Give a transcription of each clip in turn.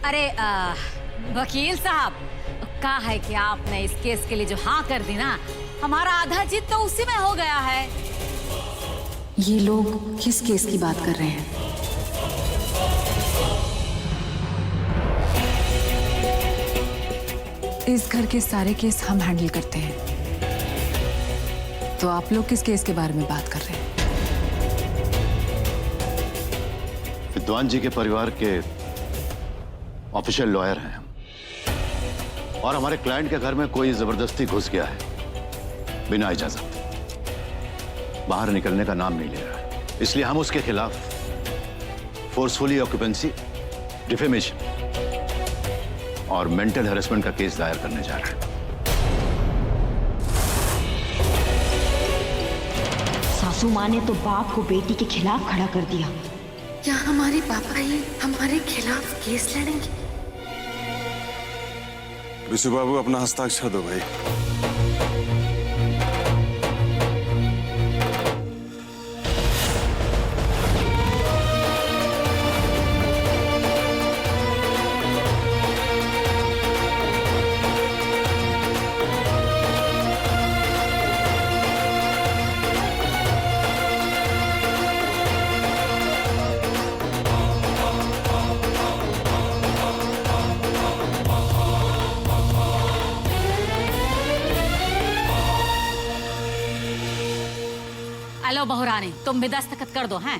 अरे वकील साहब, क्या है कि आपने इस केस के लिए जो हाँ कर दी ना, हमारा आधा जीत तो उसी में हो गया है। ये लोग किस केस की बात कर रहे हैं? इस घर के सारे केस हम हैंडल करते हैं, तो आप लोग किस केस के बारे में बात कर रहे हैं? विद्वान जी के परिवार के ऑफिशियल लॉयर हैं हम, और हमारे क्लाइंट के घर में कोई जबरदस्ती घुस गया है बिना इजाजत, बाहर निकलने का नाम नहीं ले रहा है, इसलिए हम उसके खिलाफ फोर्सफुली ऑक्यूपेंसी, डिफेमेशन और मेंटल हैरेसमेंट का केस दायर करने जा रहे हैं। सासू माँ ने तो बाप को बेटी के खिलाफ खड़ा कर दिया। क्या हमारे पापा ही हमारे खिलाफ केस लड़ेंगे? विशु बाबू, अपना हस्ताक्षर दो भाई। हेलो बहुरानी, तुम भी दस्तखत कर दो हैं।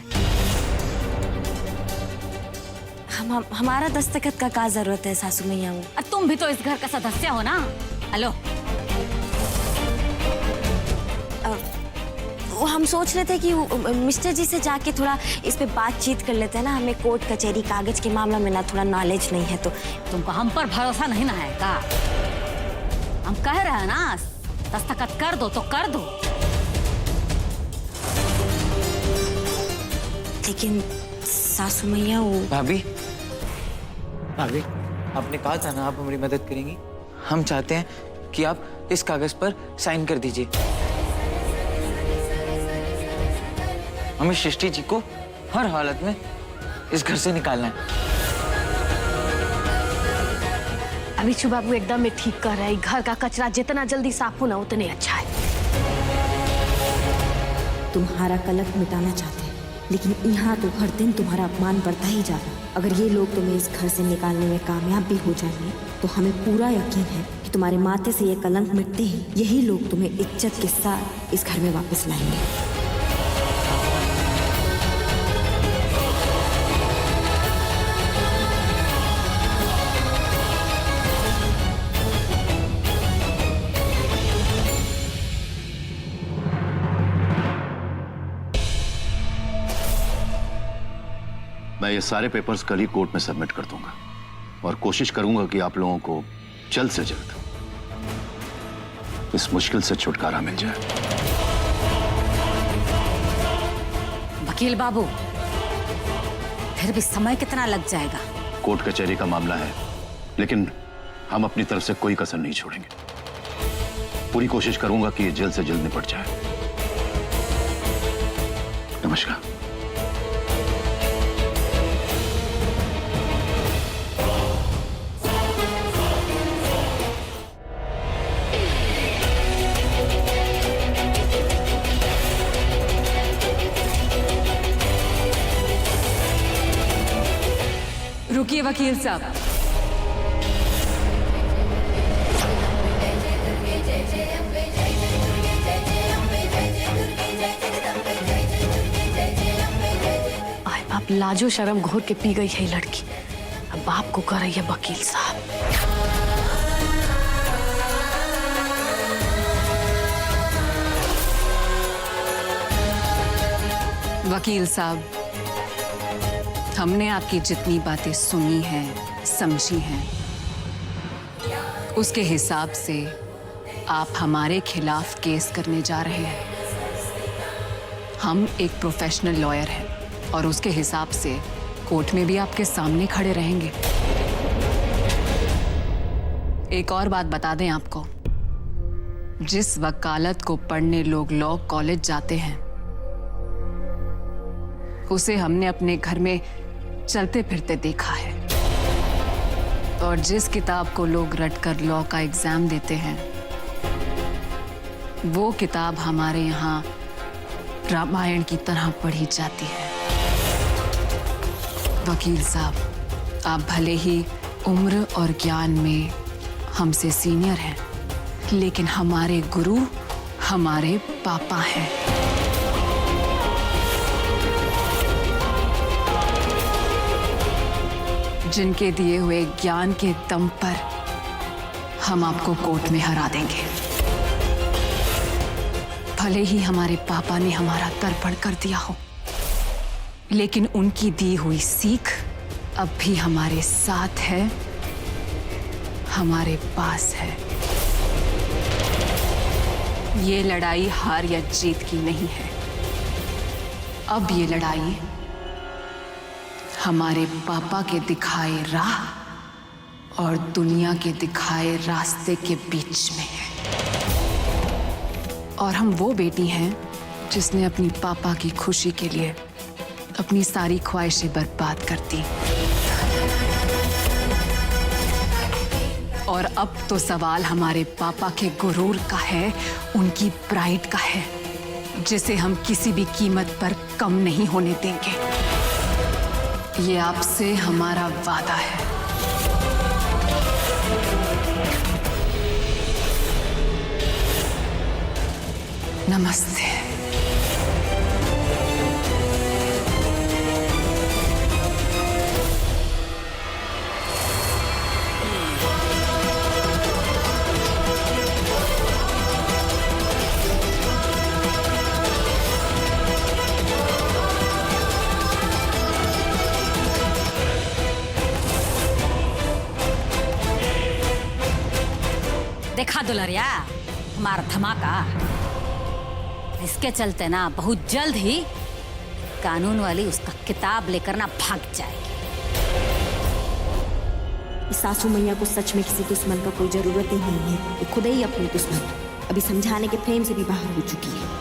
हमारा दस्तखत का क्या जरूरत है सासू मैया? तुम भी तो इस घर का सदस्य हो ना। हेलो, वो हम सोच रहे थे कि मिस्टर जी से जाके थोड़ा इस पे बातचीत कर लेते हैं ना। हमें कोर्ट कचहरी कागज के मामला में ना थोड़ा नॉलेज नहीं है, तो तुमको हम पर भरोसा नहीं ना है का? हम कह रहे हैं ना, दस्तखत कर दो तो कर दो। लेकिन सासू मैया भाभी, आपने कहा था ना आप हमारी मदद करेंगी। हम चाहते हैं कि आप इस कागज पर साइन कर दीजिए। हमें सृष्टि जी को हर हालत में इस घर से निकालना है। अभी विशु बाबू एकदम में ठीक कर रहे हैं। घर का कचरा जितना जल्दी साफ होना उतने अच्छा है। तुम्हारा कलंक मिटाना चाहते हैं, लेकिन यहाँ तो हर दिन तुम्हारा अपमान बढ़ता ही जा रहा है। अगर ये लोग तुम्हें इस घर से निकालने में कामयाब भी हो जाएंगे तो हमें पूरा यकीन है कि तुम्हारे माथे से ये कलंक मिटते ही यही लोग तुम्हें इज्जत के साथ इस घर में वापस लाएंगे। मैं ये सारे पेपर्स कल ही कोर्ट में सबमिट कर दूंगा और कोशिश करूंगा कि आप लोगों को जल्द से जल्द इस मुश्किल से छुटकारा मिल जाए। वकील बाबू, फिर भी समय कितना लग जाएगा? कोर्ट कचहरी का मामला है, लेकिन हम अपनी तरफ से कोई कसर नहीं छोड़ेंगे। पूरी कोशिश करूंगा कि ये जल्द से जल्द निपट जाए। नमस्कार। रुकिए वकील साहब, अब लाजो शर्म घोर के पी गई है लड़की। अब बाप को कर रही है वकील साहब। वकील साहब, हमने आपकी जितनी बातें सुनी हैं, समझी हैं, उसके हिसाब से आप हमारे खिलाफ केस करने जा रहे हैं। हम एक प्रोफेशनल लॉयर हैं और उसके हिसाब से कोर्ट में भी आपके सामने खड़े रहेंगे। एक और बात बता दें आपको, जिस वकालत को पढ़ने लोग लॉ कॉलेज जाते हैं, उसे हमने अपने घर में चलते फिरते देखा है। और जिस किताब को लोग रटकर लॉ का एग्जाम देते हैं, वो किताब हमारे यहाँ रामायण की तरह पढ़ी जाती है। वकील साहब, आप भले ही उम्र और ज्ञान में हमसे सीनियर हैं, लेकिन हमारे गुरु हमारे पापा हैं। जिनके दिए हुए ज्ञान के दम पर हम आपको कोर्ट में हरा देंगे। भले ही हमारे पापा ने हमारा तर्पण कर दिया हो, लेकिन उनकी दी हुई सीख अब भी हमारे साथ है, हमारे पास है। ये लड़ाई हार या जीत की नहीं है। अब ये लड़ाई हमारे पापा के दिखाए राह और दुनिया के दिखाए रास्ते के बीच में है। और हम वो बेटी हैं जिसने अपनी पापा की खुशी के लिए अपनी सारी ख्वाहिशें बर्बाद कर दी। और अब तो सवाल हमारे पापा के गुरूर का है, उनकी प्राइड का है, जिसे हम किसी भी कीमत पर कम नहीं होने देंगे। ये आपसे हमारा वादा है। नमस्ते। देखा दुलरिया हमारा धमाका। इसके चलते ना बहुत जल्द ही कानून वाली उसका किताब लेकर ना भाग जाएगी। इस सासू मैया को सच में किसी दुश्मन का कोई जरूरत ही नहीं है। ये खुद ही अपनी दुश्मन अभी समझाने के फ्रेम से भी बाहर हो चुकी है।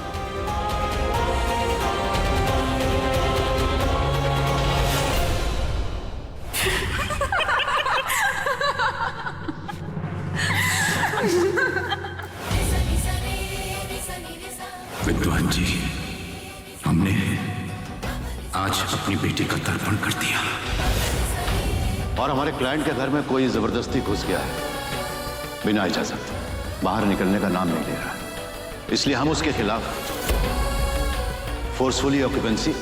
विद्वान जी, हमने आज अपनी बेटी का तर्पण कर दिया और हमारे क्लाइंट के घर में कोई जबरदस्ती घुस गया है, बिना इजाजत बाहर निकलने का नाम नहीं ले रहा। इसलिए हम उसके खिलाफ फोर्सफुली ऑक्यूपेंसी,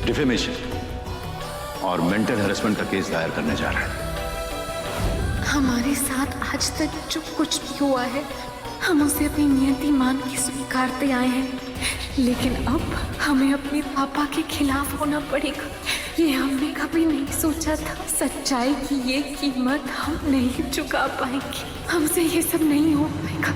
डिफेमेशन और मेंटल हैरेसमेंट का केस दायर करने जा रहे हैं। हमारे साथ आज तक जो कुछ भी हुआ है, हम उसे अपनी नियति मान के स्वीकारते आए हैं, लेकिन अब हमें अपने पापा के खिलाफ होना पड़ेगा। ये हमने कभी नहीं सोचा था। सच्चाई की ये कीमत हम नहीं चुका पाएंगे। हमसे ये सब नहीं हो पाएगा।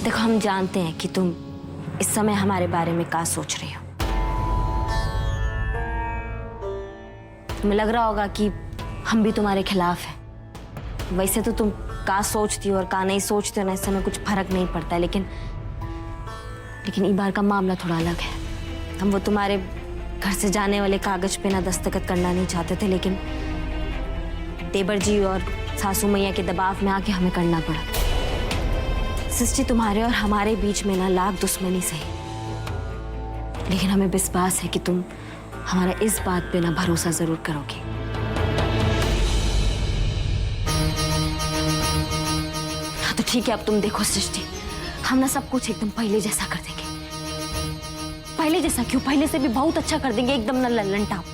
देखो, हम जानते हैं कि तुम इस समय हमारे बारे में क्या सोच रही हो। तुम्हें लग रहा होगा कि हम भी तुम्हारे खिलाफ हैं। वैसे तो तुम क्या सोचती हो और क्या नहीं सोचती हो ना, इस समय कुछ फर्क नहीं पड़ता है। लेकिन इस बार का मामला थोड़ा अलग है। हम वो तुम्हारे घर से जाने वाले कागज पे ना दस्तखत करना नहीं चाहते थे, लेकिन देवर जी और सासू मैया के दबाव में आके हमें करना पड़ा। सृष्टि, तुम्हारे और हमारे बीच में ना लाख दुश्मनी सही, लेकिन हमें विश्वास है कि तुम हमारा इस बात पे ना भरोसा जरूर करोगी। हाँ तो ठीक है, अब तुम देखो सृष्टि, हम ना सब कुछ एकदम पहले जैसा कर देंगे। पहले जैसा क्यों, पहले से भी बहुत अच्छा कर देंगे, एकदम ना लल्लन टाप।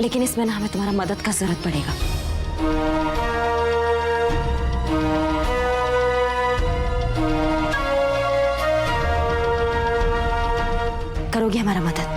लेकिन इसमें ना हमें तुम्हारा मदद का जरूरत पड़ेगा। करोगे हमारा मदद?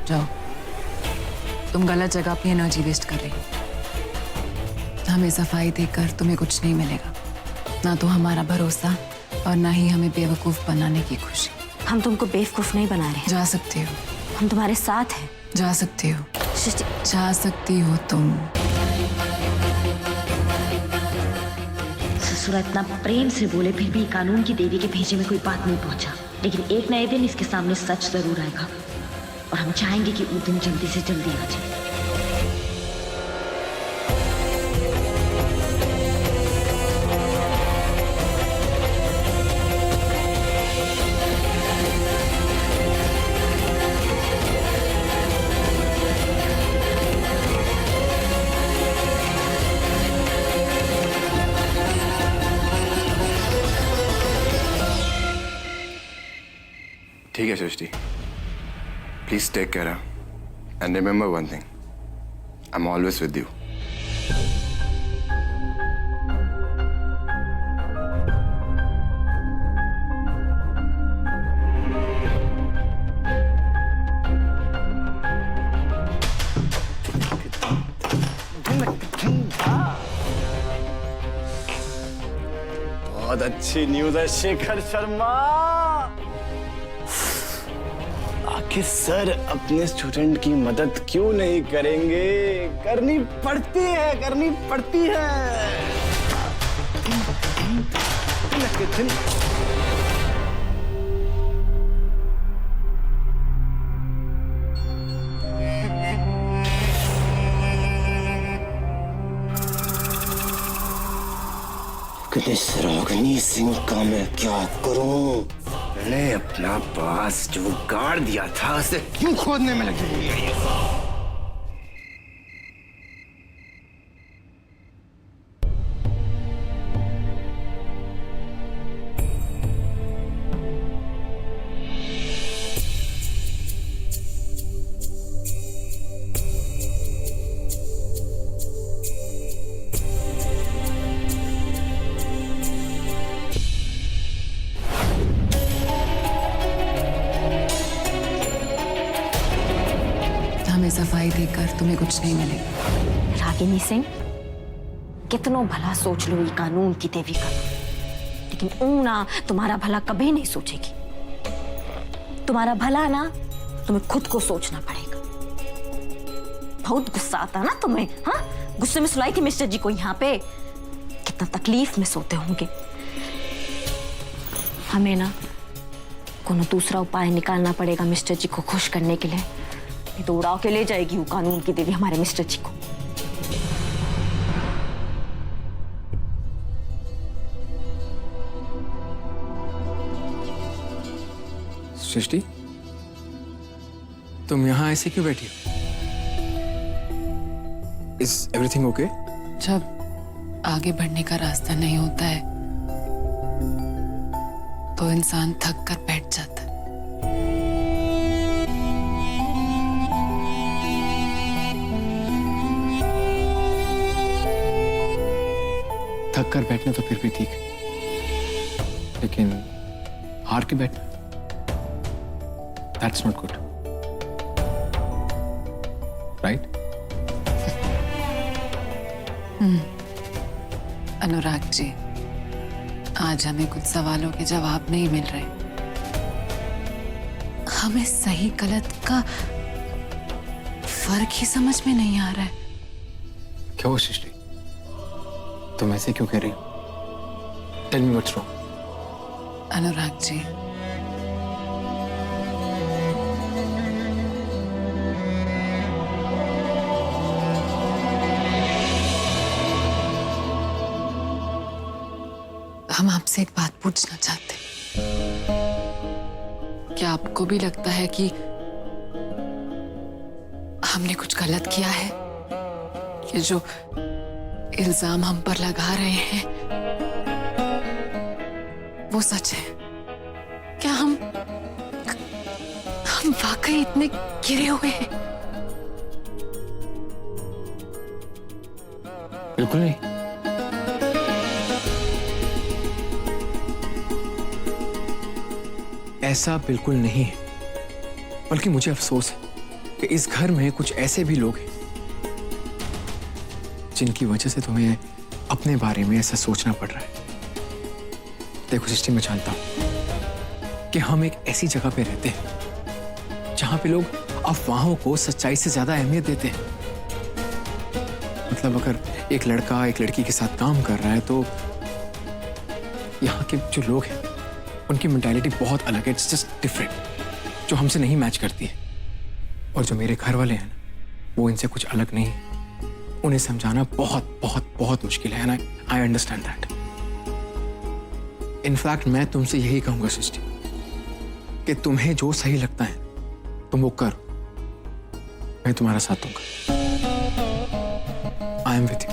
जाओ, तुम गलत जगह अपनी एनर्जी वेस्ट कर रही हो। हमें सफाई देकर तुम्हें कुछ नहीं मिलेगा, ना तो हमारा भरोसा और ना ही हमें बेवकूफ बनाने की खुशी। हम तुमको बेवकूफ नहीं बना रहे। जा सकते हो, हम तुम्हारे साथ हैं। जा सकते हो, सृष्टि, जा सकती हो तुम। ससुरा इतना प्रेम से बोले फिर भी कानून की देवी के भेजे में कोई बात नहीं पहुंचा। लेकिन एक न एक दिन इसके सामने सच जरूर आएगा और हम चाहेंगे कि वो दिन जल्दी से जल्दी आ जाए। ठीक है Srishti, please take care and remember one thing, I am always with you. बहुत अच्छी न्यूज़ है शेखर शर्मा। आखिर सर अपने स्टूडेंट की मदद क्यों नहीं करेंगे? करनी पड़ती है, करनी पड़ती है। रागिनी सिंह का मैं क्या करूं? मैंने अपना पास जो गाड़ दिया था उसे क्यों खोदने में लगी? हमें सफाई देकर तुम्हें कुछ नहीं मिलेगा। रागिनी सिंह, कितनो भला सोच लो ये कानून की देवी का, लेकिन ऊना तुम्हारा भला कभी नहीं सोचेगी। तुम्हारा भला ना तुम्हें खुद को सोचना पड़ेगा। बहुत गुस्सा आता ना तुम्हें? हाँ, गुस्से में सुलाई थी मिस्टर जी को यहाँ पे। कितना तकलीफ में सोते होंगे। हमें ना कोनो दूसरा उपाय निकालना पड़ेगा मिस्टर जी को खुश करने के लिए। नहीं तो उड़ा के ले जाएगी वो कानून की देवी हमारे मिस्टर जी को। सृष्टि, तुम यहाँ ऐसे क्यों बैठी हो? Is everything okay? जब आगे बढ़ने का रास्ता नहीं होता है तो इंसान थक कर बैठ जाता है। थक कर बैठना तो फिर भी ठीक है, लेकिन हार के बैठना, that's not good, right? Anurag ji, आज हमें कुछ सवालों के जवाब नहीं मिल रहे। हमें सही गलत का फर्क ही समझ में नहीं आ रहा है। क्या हुआ सृष्टि, तुम ऐसे क्यों कह रही हो? Tell me what's wrong. Anurag ji, हम आपसे एक बात पूछना चाहते हैं। क्या आपको भी लगता है कि हमने कुछ गलत किया है? ये जो इल्जाम हम पर लगा रहे हैं वो सच है? क्या हम वाकई इतने गिरे हुए हैं? बिल्कुल नहीं। ऐसा बिल्कुल नहीं है, बल्कि मुझे अफसोस है कि इस घर में कुछ ऐसे भी लोग हैं जिनकी वजह से तुम्हें अपने बारे में ऐसा सोचना पड़ रहा है। देखो सृष्टि, मैं जानता हूं कि हम एक ऐसी जगह पे रहते हैं जहां पे लोग अफवाहों को सच्चाई से ज्यादा अहमियत देते हैं। मतलब अगर एक लड़का एक लड़की के साथ काम कर रहा है तो यहाँ के जो लोग हैं उनकी मेंटालिटी बहुत अलग है, इट्स जस्ट डिफरेंट, जो हमसे नहीं मैच करती है। और जो मेरे घर वाले हैं ना, वो इनसे कुछ अलग नहीं है। उन्हें समझाना बहुत बहुत बहुत मुश्किल है, आई अंडरस्टैंड दैट। इनफैक्ट मैं तुमसे यही कहूंगा सृष्टि कि तुम्हें जो सही लगता है तुम वो करो, मैं तुम्हारा साथ दूंगा। I am with you.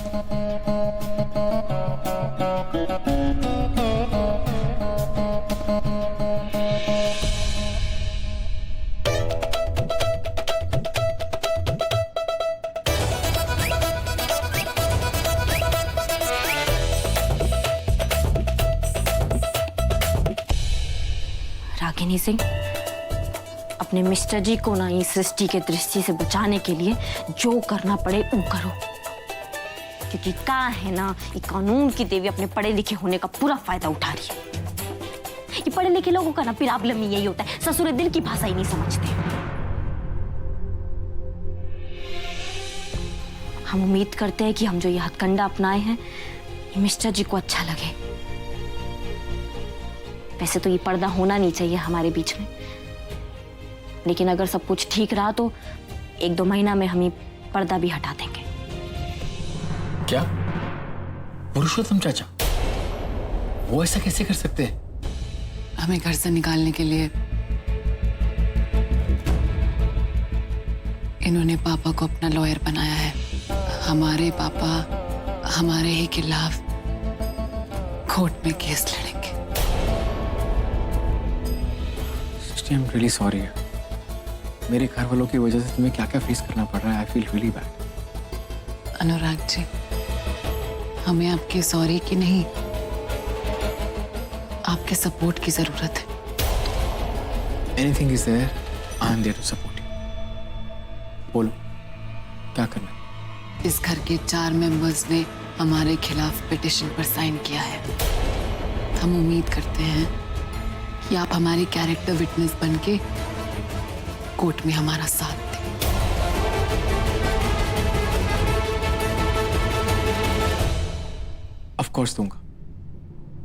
Ragini Singh, अपने मिस्टर जी को ना इस सृष्टि के दृष्टि से बचाने के लिए जो करना पड़े वो करो, क्योंकि क्या है ना, ये कानून की देवी अपने पढ़े लिखे होने का पूरा फायदा उठा रही है। ये पढ़े लिखे लोगों का ना प्रॉब्लम यही होता है, ससुरे दिल की भाषा ही नहीं समझते। हम उम्मीद करते हैं कि हम जो ये हथकंडा अपनाए हैं ये मिस्टर जी को अच्छा लगे। वैसे तो ये पर्दा होना नहीं चाहिए हमारे बीच में, लेकिन अगर सब कुछ ठीक रहा तो 1-2 महीना में हम ये पर्दा भी हटा देंगे। क्या पुरुषोत्तम चाचा, वो ऐसा कैसे कर सकते हैं? हमें घर से निकालने के लिए इन्होंने पापा को अपना लॉयर बनाया है। हमारे पापा हमारे ही खिलाफ कोर्ट में केस लड़ेंगे। I am really sorry. मेरे घर वालों की वजह से तुम्हें क्या क्या फेस करना पड़ रहा है। I feel really bad. Anurag ji, हमें आपके सॉरी की नहीं, आपके सपोर्ट की जरूरत है। Anything is there, I am there to support you. बोलो क्या करना है? इस घर के 4 मेंबर्स ने हमारे खिलाफ पिटिशन पर साइन किया है। हम उम्मीद करते हैं कि आप हमारी कैरेक्टर विटनेस बनके कोर्ट में हमारा साथ दें। ऑफ कोर्स दूंगा,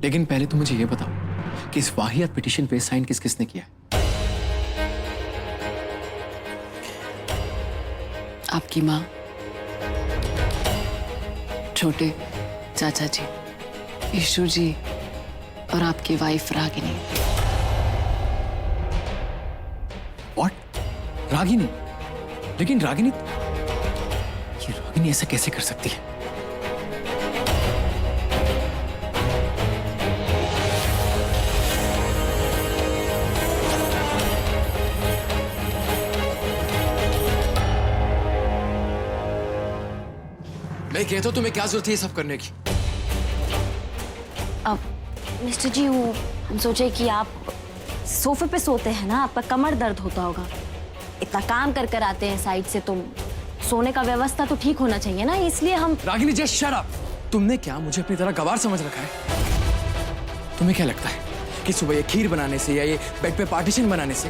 लेकिन पहले तुम मुझे ये बताओ कि इस वाहियात पिटीशन पे साइन किस किसने किया है? आपकी माँ, छोटे चाचा जी, ईशु जी और आपकी वाइफ रागिनी। व्हाट? रागिनी? लेकिन रागिनी ऐसा कैसे कर सकती है? मैं कहता हूं तुम्हें क्या जरूरत है ये सब करने की? अब मिस्टर जी, वो हम सोचे कि आप सोफे पे सोते हैं ना, आपका कमर दर्द होता होगा, इतना काम कर कर आते हैं साइड से, तो सोने का व्यवस्था तो ठीक होना चाहिए ना, इसलिए हम। Ragini just shut up. तुमने क्या मुझे अपनी तरह गवार समझ रखा है? तुम्हें क्या लगता है कि सुबह ये खीर बनाने से या ये बेड पे पार्टीशन बनाने से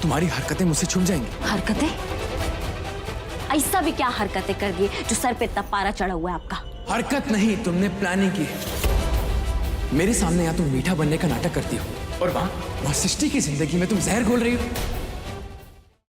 तुम्हारी हरकतें मुझसे छुप जाएंगी? हरकतें? ऐसा भी क्या हरकतें कर दिए जो सर पे इतना पारा चढ़ा हुआ है आपका? हरकत नहीं, तुमने प्लानिंग की है। मेरे सामने यहाँ तुम मीठा बनने का नाटक करती हो और वहां सृष्टि की जिंदगी में तुम जहर घोल रही हो।